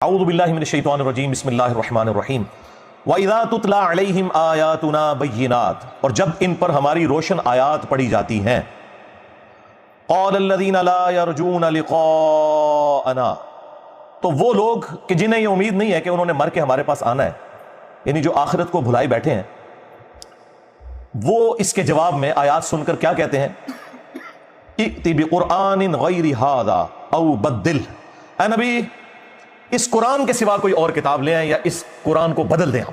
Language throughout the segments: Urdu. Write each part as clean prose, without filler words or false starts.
اعوذ باللہ من الشیطان الرجیم بسم اللہ الرحمن الرحیم وَإِذَا تُتْلَى عَلَيْهِمْ آيَاتُنَا بَيِّنَاتٍ، اور جب ان پر ہماری روشن آیات پڑھی جاتی ہیں، قَالَ الَّذِينَ لَا يَرْجُونَ لِقَاءَنَا، تو وہ لوگ کہ جنہیں یہ امید نہیں ہے کہ انہوں نے مر کے ہمارے پاس آنا ہے، یعنی جو آخرت کو بھلائے بیٹھے ہیں، وہ اس کے جواب میں آیات سن کر کیا کہتے ہیں؟ اِئْتِ بِقُرْآنٍ غَيْرِ هَذَا أَوْ بَدِّلْ، اے نبی اس قرآن کے سوا کوئی اور کتاب لے آئیں یا اس قرآن کو بدل دیں ہم۔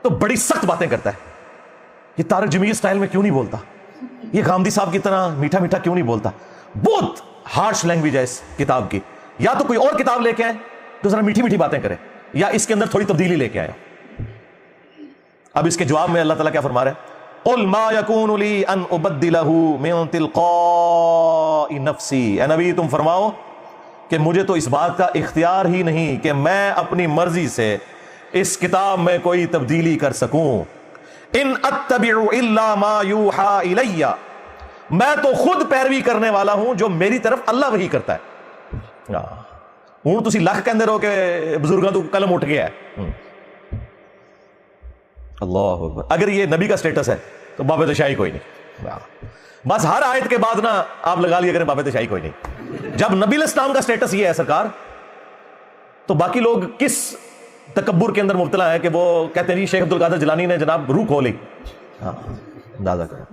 تو بڑی سخت باتیں کرتا ہے، یہ طارق جمیل سٹائل میں کیوں نہیں بولتا، یہ گامدی صاحب کی طرح میٹھا میٹھا کیوں نہیں بولتا، بہت ہارش لینگویج ہے اس کتاب کی، یا تو کوئی اور کتاب لے کے آئیں تو ذرا میٹھی میٹھی باتیں کرے، یا اس کے اندر تھوڑی تبدیلی لے کے آئے۔ اب اس کے جواب میں اللہ تعالیٰ کیا فرما رہے ہیں؟ قُلْ مَا يَكُونُ لِي أَنْ أُبَدِّلَهُ مِنْ تِلْقَاءِ نَفْسِي، اے نبی تم فرماؤ کہ مجھے تو اس بات کا اختیار ہی نہیں کہ میں اپنی مرضی سے اس کتاب میں کوئی تبدیلی کر سکوں۔ ان اتبع الا ما یوحى الی، میں تو خود پیروی کرنے والا ہوں جو میری طرف اللہ وحی کرتا ہے۔ ہوں تسی لکھ کہندے رہو کہ بزرگاں تو قلم اٹھ گیا ہے، اللہ اکبر، اگر یہ نبی کا سٹیٹس ہے تو باب تشائی کوئی نہیں، بس ہر آیت کے بعد نا آپ لگا لیا کریں باب تشائی کوئی نہیں۔ جب نبی علیہ السلام کا سٹیٹس یہ ہے سرکار، تو باقی لوگ کس تکبر کے اندر مبتلا ہے کہ وہ کہتے ہیں جی شیخ عبدالقادر جیلانی نے جناب روح کھولی۔ اندازہ کریں،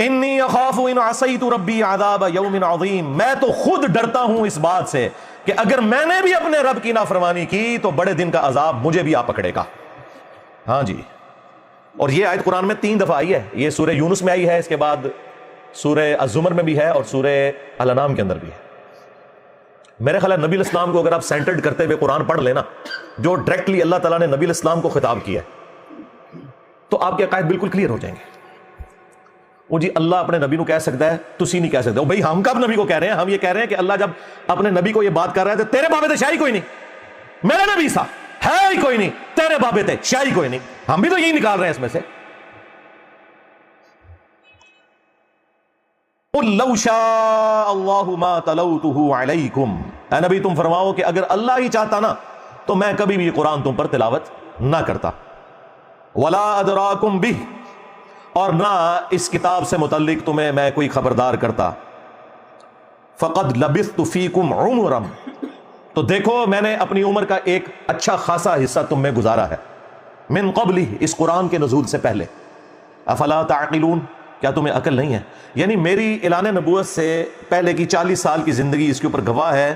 انی اخاف ان عصیت ربی عذاب یوم عظیم، میں تو خود ڈرتا ہوں اس بات سے کہ اگر میں نے بھی اپنے رب کی نافرمانی کی تو بڑے دن کا عذاب مجھے بھی آ پکڑے گا۔ ہاں جی، اور یہ آیت قرآن میں 3 دفعہ آئی ہے، یہ سورہ یونس میں آئی ہے، اس کے بعد سورہ الزمر میں بھی ہے اور سورہ الانعام کے اندر بھی ہے۔ میرے خیال ہے نبی علیہ السلام کو اگر آپ سینٹرڈ کرتے ہوئے قرآن پڑھ لینا، جو ڈائریکٹلی اللہ تعالیٰ نے نبی علیہ السلام کو خطاب کیا ہے، تو آپ کے عقائد بالکل کلیئر ہو جائیں گے۔ وہ جی اللہ اپنے نبی کو کہہ سکتا ہے، تسی نہیں کہہ سکتے، وہ بھائی ہم کب نبی کو کہہ رہے ہیں؟ ہم یہ کہہ رہے ہیں کہ اللہ جب اپنے نبی کو یہ بات کر رہا ہے تو تیرے بابے تھے شاہی کوئی نہیں، میرا نبی سا ہے ہی کوئی نہیں، تیرے بابے تھے شاہی کوئی نہیں، ہم بھی تو یہی نکال رہے ہیں اس میں سے۔ قُلْ لَوْ شَاءَ اللَّهُ مَا تَلَوْتُهُ عَلَيْكُمْ، اے نبی تم فرماؤ کہ اگر اللہ ہی چاہتا نا تو میں کبھی بھی قرآن تم پر تلاوت نہ کرتا۔ وَلَا أَدْرَاكُمْ بِهِ، اور نہ اس کتاب سے متعلق تمہیں میں کوئی خبردار کرتا۔ فَقَدْ لَبِثْتُ فِيكُمْ عُمُرًا، تو دیکھو میں نے اپنی عمر کا ایک اچھا خاصا حصہ تم میں گزارا ہے، من قبلہ، اس قرآن کے نزول سے پہلے۔ افلا تعقلون، کیا تمہیں عقل نہیں ہے؟ یعنی میری اعلان نبوت سے پہلے کی 40 سال کی زندگی اس کے اوپر گواہ ہے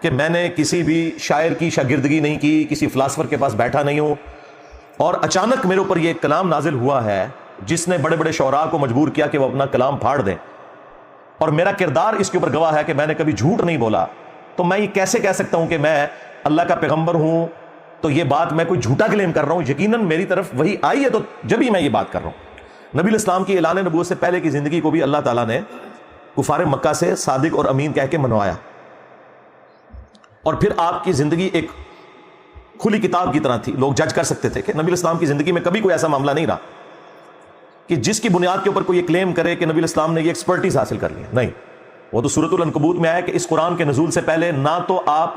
کہ میں نے کسی بھی شاعر کی شاگردگی نہیں کی، کسی فلاسفر کے پاس بیٹھا نہیں ہوں، اور اچانک میرے اوپر یہ کلام نازل ہوا ہے جس نے بڑے بڑے شعراء کو مجبور کیا کہ وہ اپنا کلام پھاڑ دیں، اور میرا کردار اس کے اوپر گواہ ہے کہ میں نے کبھی جھوٹ نہیں بولا۔ تو میں یہ کیسے کہہ سکتا ہوں کہ میں اللہ کا پیغمبر ہوں؟ تو یہ بات میں کوئی جھوٹا کلیم کر رہا ہوں، یقیناً میری طرف وہی آئی ہے تو جب ہی میں یہ بات کر رہا ہوں۔ نبی علیہ السلام کی اعلان نبوت سے پہلے کی زندگی کو بھی اللہ تعالیٰ نے کفار مکہ سے صادق اور امین کہہ کے منوایا، اور پھر آپ کی زندگی ایک کھلی کتاب کی طرح تھی، لوگ جج کر سکتے تھے کہ نبی علیہ السلام کی زندگی میں کبھی کوئی ایسا معاملہ نہیں رہا کہ جس کی بنیاد کے اوپر کوئی یہ کلیم کرے کہ نبی علیہ السلام نے یہ ایکسپرٹیز حاصل کر لی ہے۔ نہیں، وہ تو سورۃ العنکبوت میں آیا کہ اس قرآن کے نزول سے پہلے نہ تو آپ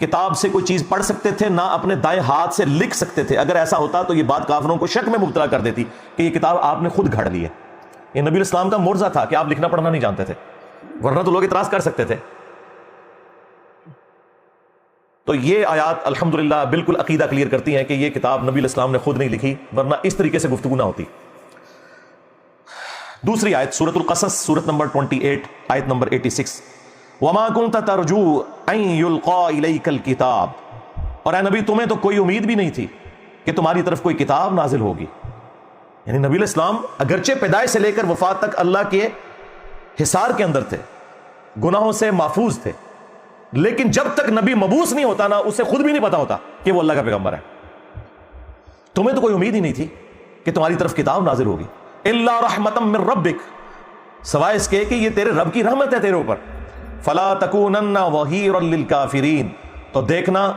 کتاب سے کوئی چیز پڑھ سکتے تھے، نہ اپنے دائیں ہاتھ سے لکھ سکتے تھے۔ اگر ایسا ہوتا تو یہ بات کافروں کو شک میں مبتلا کر دیتی کہ یہ کتاب آپ نے خود گھڑ لی ہے۔ یہ نبی علیہ السلام کا معجزہ تھا کہ آپ لکھنا پڑھنا نہیں جانتے تھے، ورنہ تو لوگ اعتراض کر سکتے تھے۔ تو یہ آیات الحمدللہ بالکل عقیدہ کلیئر کرتی ہیں کہ یہ کتاب نبی علیہ السلام نے خود نہیں لکھی، ورنہ اس طریقے سے گفتگو نہ ہوتی۔ دوسری آیت سورۃ القصص، سورۃ نمبر 28، آیت نمبر 86، وَمَا كُنْتَ تَرْجُو أَن يُلْقَى إِلَيْكَ الْكِتَابُ، اور اے نبی تمہیں تو کوئی امید بھی نہیں تھی کہ تمہاری طرف کوئی کتاب نازل ہوگی۔ یعنی نبی علیہ السلام اگرچہ پیدائش سے لے کر وفات تک اللہ کے حصار کے اندر تھے، گناہوں سے محفوظ تھے، لیکن جب تک نبی مبعوث نہیں ہوتا نا اسے خود بھی نہیں پتا ہوتا کہ وہ اللہ کا پیغمبر ہے۔ تمہیں تو کوئی امید ہی نہیں تھی کہ تمہاری طرف کتاب نازل ہوگی، الا رحمتا من ربک، سوائے اس کے کہ یہ تیرے رب کی رحمت ہے تیرے اوپر۔ فلا تکونن ظہیرا للکافرین، تو دیکھنا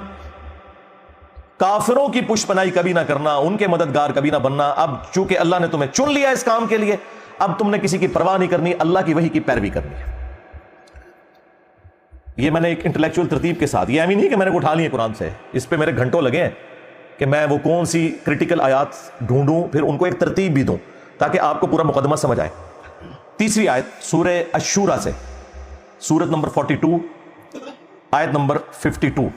کافروں کی پشت پناہی کبھی نہ کرنا، ان کے مددگار کبھی نہ بننا۔ اب چونکہ اللہ نے تمہیں چن لیا اس کام کے لیے، اب تم نے کسی کی پرواہ نہیں کرنی، اللہ کی وحی کی پیروی کرنی ہے۔ یہ میں نے ایک انٹلیکچوئل ترتیب کے ساتھ، یہ ایمی نہیں کہ میں نے اٹھا لی ہے قرآن سے، اس پہ میرے گھنٹوں لگے ہیں کہ میں وہ کون سی کرٹیکل آیات ڈھونڈوں، پھر ان کو ایک ترتیب بھی دوں تاکہ آپ کو پورا مقدمہ سمجھ آئے۔ تیسری آیت سورہ الشورى سے، سورت نمبر 42 آیت نمبر 52،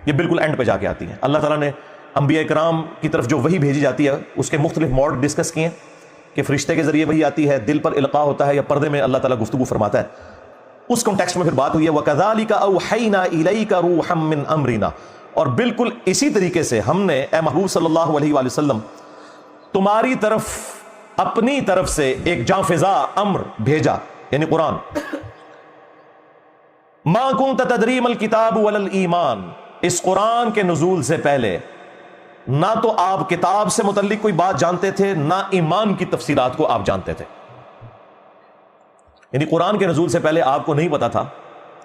یہ بالکل اینڈ پہ جا کے آتی ہے۔ اللہ تعالیٰ نے انبیاء کرام کی طرف جو وحی بھیجی جاتی ہے اس کے مختلف موڈ ڈسکس کیے ہیں کہ فرشتے کے ذریعے وحی آتی ہے، دل پر القاء ہوتا ہے، یا پردے میں اللہ تعالیٰ گفتگو فرماتا ہے۔ اس کانٹیکسٹ میں پھر بات ہوئی ہے وَكَذَلِكَ أَوْحَيْنَا إِلَيْكَ رُوحًا مِّنْ أَمْرِنَا، اور بالکل اسی طریقے سے ہم نے اے محبوب صلی اللہ علیہ وآلہ وسلم تمہاری طرف اپنی طرف سے ایک جاں فضا امر بھیجا، یعنی قرآن۔ مَا كُنْتَ تَدْرِي مَا الْكِتَابُ وَلَا الْإِيمَانُ، اس قرآن کے نزول سے پہلے نہ تو آپ کتاب سے متعلق کوئی بات جانتے تھے، نہ ایمان کی تفسیرات کو آپ جانتے تھے۔ یعنی قرآن کے نزول سے پہلے آپ کو نہیں پتا تھا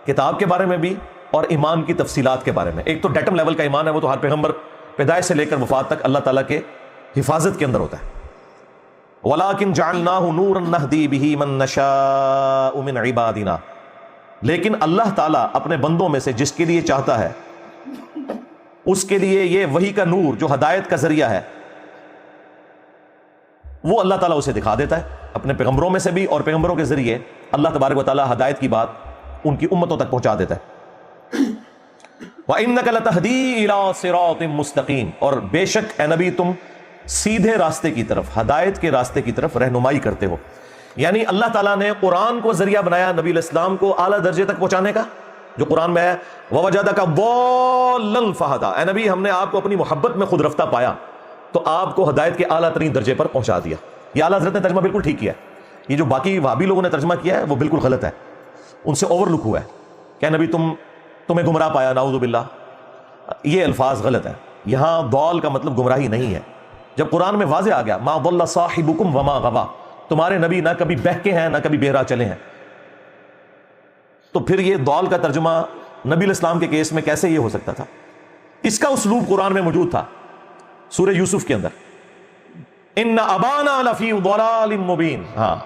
کتاب کے بارے میں بھی اور ایمان کی تفصیلات کے بارے میں۔ ایک تو ڈیٹم لیول کا ایمان ہے، وہ تو ہر پیغمبر پیدائش سے لے کر وفات تک اللہ تعالیٰ کے حفاظت کے اندر ہوتا ہے۔ وَلَٰكِن جَعَلْنَاهُ نُورًا نَهْدِي بِهِ مَن نَّشَاءُ مِنْ عِبَادِنَا، لیکن اللہ تعالیٰ اپنے بندوں میں سے جس کے لیے چاہتا ہے اس کے لیے یہ وحی کا نور جو ہدایت کا ذریعہ ہے وہ اللہ تعالیٰ اسے دکھا دیتا ہے اپنے پیغمبروں میں سے بھی، اور پیغمبروں کے ذریعے اللہ تبارک و تعالیٰ ہدایت کی بات ان کی امتوں تک پہنچا دیتا ہے۔ وَإِنَّكَ لَتَهْدِي إِلَىٰ صِرَاطٍ مُسْتَقِيمٍ، اور بے شک اے نبی تم سیدھے راستے کی طرف، ہدایت کے راستے کی طرف رہنمائی کرتے ہو۔ یعنی اللہ تعالیٰ نے قرآن کو ذریعہ بنایا نبی علیہ السلام کو اعلیٰ درجے تک پہنچانے کا، جو قرآن میں ہے وَوَجَدَكَ ضَالًّا فَهَدَىٰ، اے نبی ہم نے آپ کو اپنی محبت میں خود رفتہ پایا تو آپ کو ہدایت کے اعلیٰ ترین درجے پر پہنچا دیا۔ یہ اعلیٰ حضرت نے ترجمہ بالکل ٹھیک کیا ہے، یہ جو باقی وہابی لوگوں نے ترجمہ کیا ہے وہ بالکل غلط ہے، ان سے اوور لک ہوا ہے کہ نبی تمہیں گمراہ پایا، نعوذ باللہ، یہ الفاظ غلط ہیں۔ یہاں ضال کا مطلب گمراہی نہیں ہے۔ جب قرآن میں واضح آ گیا ما ضل صاحبکم وما غوا، تمہارے نبی نہ کبھی بہکے ہیں نہ کبھی بہرا چلے ہیں، تو پھر یہ ضال کا ترجمہ نبی علیہ السلام کے کیس میں کیسے یہ ہو سکتا تھا؟ اس کا اسلوب قرآن میں موجود تھا سورہ یوسف کے اندر، ان ابانا لفی ضلال مبین، ہاں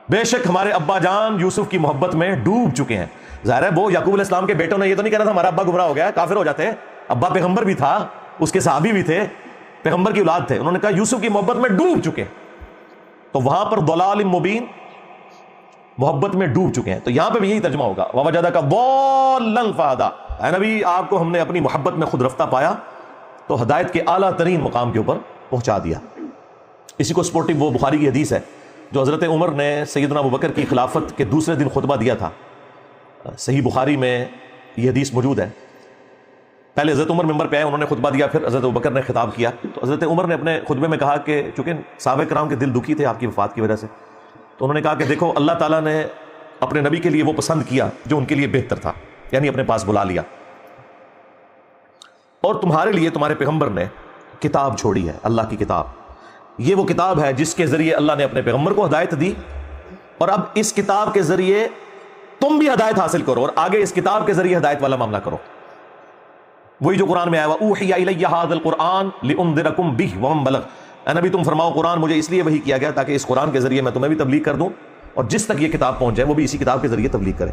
بے شک ہمارے ابا جان یوسف کی محبت میں ڈوب چکے ہیں۔ ظاہر ہے وہ یعقوب علیہ السلام کے بیٹوں نے یہ تو نہیں کہنا تھا ہمارا ابا گمراہ ہو گیا، کافر ہو جاتے، ابا پیغمبر بھی تھا، اس کے صحابی بھی تھے، پیغمبر کی اولاد تھے، انہوں نے کہا یوسف کی محبت میں ڈوب چکے، تو وہاں پر ضلال مبین محبت میں ڈوب چکے ہیں، تو یہاں پہ بھی یہی ترجمہ ہوگا وَوَجَدَكَ ضَالًّا فَهَدَىٰ، اے نبی آپ کو ہم نے اپنی محبت میں خود رفتہ پایا تو ہدایت کے اعلیٰ ترین مقام کے اوپر پہنچا دیا۔ اسی کو سپورٹنگ وہ بخاری کی حدیث ہے جو حضرت عمر نے سیدنا ابوبکر کی خلافت کے دوسرے دن خطبہ دیا تھا، صحیح بخاری میں یہ حدیث موجود ہے۔ پہلے حضرت عمر ممبر پہ آئے، انہوں نے خطبہ دیا، پھر حضرت ابوبکر نے خطاب کیا، تو حضرت عمر نے اپنے خطبے میں کہا کہ چونکہ صحابہ کرام کے دل دکھی تھے آپ کی وفات کی وجہ سے، تو انہوں نے کہا کہ دیکھو اللہ تعالیٰ نے اپنے نبی کے لیے وہ پسند کیا جو ان کے لیے بہتر تھا، یعنی اپنے پاس بلا لیا، اور تمہارے لیے تمہارے پیغمبر نے کتاب چھوڑی ہے، اللہ کی کتاب، یہ وہ کتاب ہے جس کے ذریعے اللہ نے اپنے پیغمبر کو ہدایت دی، اور اب اس کتاب کے ذریعے تم بھی ہدایت حاصل کرو اور آگے اس کتاب کے ذریعے ہدایت والا معاملہ کرو۔ وہی جو قرآن میں آیا وَأُوحِيَ إِلَيَّ هَذَا الْقُرْآنُ لِأُنذِرَكُم بِهِ وَمَن بَلَغَ، اے نبی تم فرماؤ قرآن مجھے اس لیے وحی کیا گیا تاکہ اس قرآن کے ذریعے میں تمہیں بھی تبلیغ کر دوں، اور جس تک یہ کتاب پہنچ جائے وہ بھی اسی کتاب کے ذریعے تبلیغ کرے۔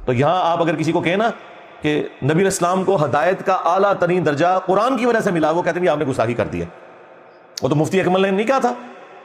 تو یہاں آپ اگر کسی کو کہیں نا کہ نبی علیہ السلام کو ہدایت کا اعلیٰ ترین درجہ قرآن کی وجہ سے ملا، وہ کہتے ہیں آپ نے گستاخی کر دی ہے۔ وہ تو مفتی اکمل نے نہیں کہا تھا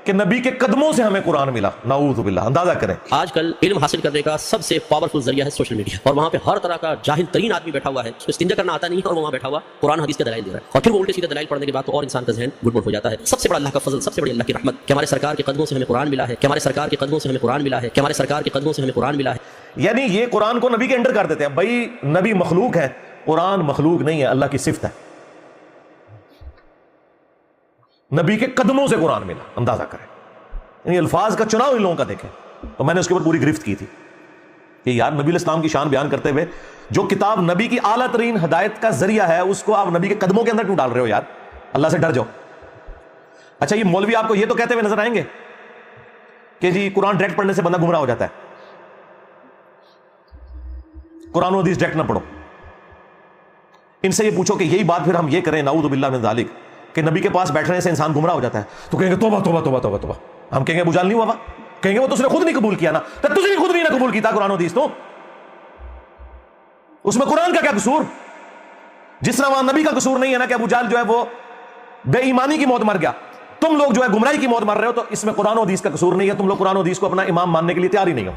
کہ نبی کے قدموں سے ہمیں قرآن ملا، نعوذ باللہ، اندازہ کریں۔ آج کل علم حاصل کرنے کا سب سے پاورفل ذریعہ ہے سوشل میڈیا، اور وہاں پہ ہر طرح کا جاہل ترین آدمی بیٹھا ہوا ہے، اس کو استنجا کرنا آتا نہیں ہے، اور وہ وہاں بیٹھا ہوا قرآن حدیث کے دلائل دے رہا ہے، اور پھر وہ الٹے سیدھے دلائل پڑھنے کے بعد تو اور انسان کا ذہن گڑبڑ ہو جاتا ہے۔ سب سے بڑا اللہ کا فضل، سب سے بڑی اللہ کی رحمت کہ ہمارے سرکار کے قدموں سے ہمیں قرآن ملا ہے، کہ ہمارے سرکار کے قدموں سے ہمیں قرآن ملا ہے، کہ ہمارے سرکار کے قدموں سے ہمیں قرآن ملا ہے۔ یعنی یہ قرآن کو نبی کے انڈر کر دیتے ہیں، بھائی نبی مخلوق ہے، قرآن مخلوق نہیں ہے، اللہ کی صفت ہے، نبی کے قدموں سے قرآن ملا، اندازہ کریں۔ یعنی الفاظ کا چناؤ ان لوگوں کا دیکھیں، تو میں نے اس کے اوپر پوری گرفت کی تھی کہ یار نبی علیہ السلام کی شان بیان کرتے ہوئے جو کتاب نبی کی اعلیٰ ترین ہدایت کا ذریعہ ہے اس کو آپ نبی کے قدموں کے اندر کیوں ڈال رہے ہو؟ یار اللہ سے ڈر جاؤ۔ اچھا یہ مولوی آپ کو یہ تو کہتے ہوئے نظر آئیں گے کہ جی قرآن ڈائریکٹ پڑھنے سے بندہ گمراہ ہو جاتا ہے، قرآن و حدیث ڈائریکٹ نہ پڑھو۔ ان سے یہ پوچھو کہ یہی بات پھر ہم یہ کریں نعوذ باللہ من ذالک کہ نبی کے پاس بیٹھنے سے انسان گمراہ ہو جاتا ہے، تو کہیں گے توبہ توبہ توبہ توبہ توبہ، ہم کہیں گے ابو جہل نہیں ہوا، کہیں گے وہ تو اس نے خود نہیں قبول کیا نا، تو تجھے خود بھی نہ قبول کیتا قرآن و حدیث تو اس میں قرآن کا کیا قصور؟ جس طرح وہاں نبی کا قصور نہیں ہے نا کہ ابو جہل جو ہے وہ بے ایمانی کی موت مر گیا، تم لوگ جو ہے گمراہی کی موت مر رہے ہو، تو اس میں قرآن و حدیث کا قصور نہیں ہے، تم لوگ قرآن و حدیث کو اپنا امام ماننے کے لیے تیار ہی نہیں ہو۔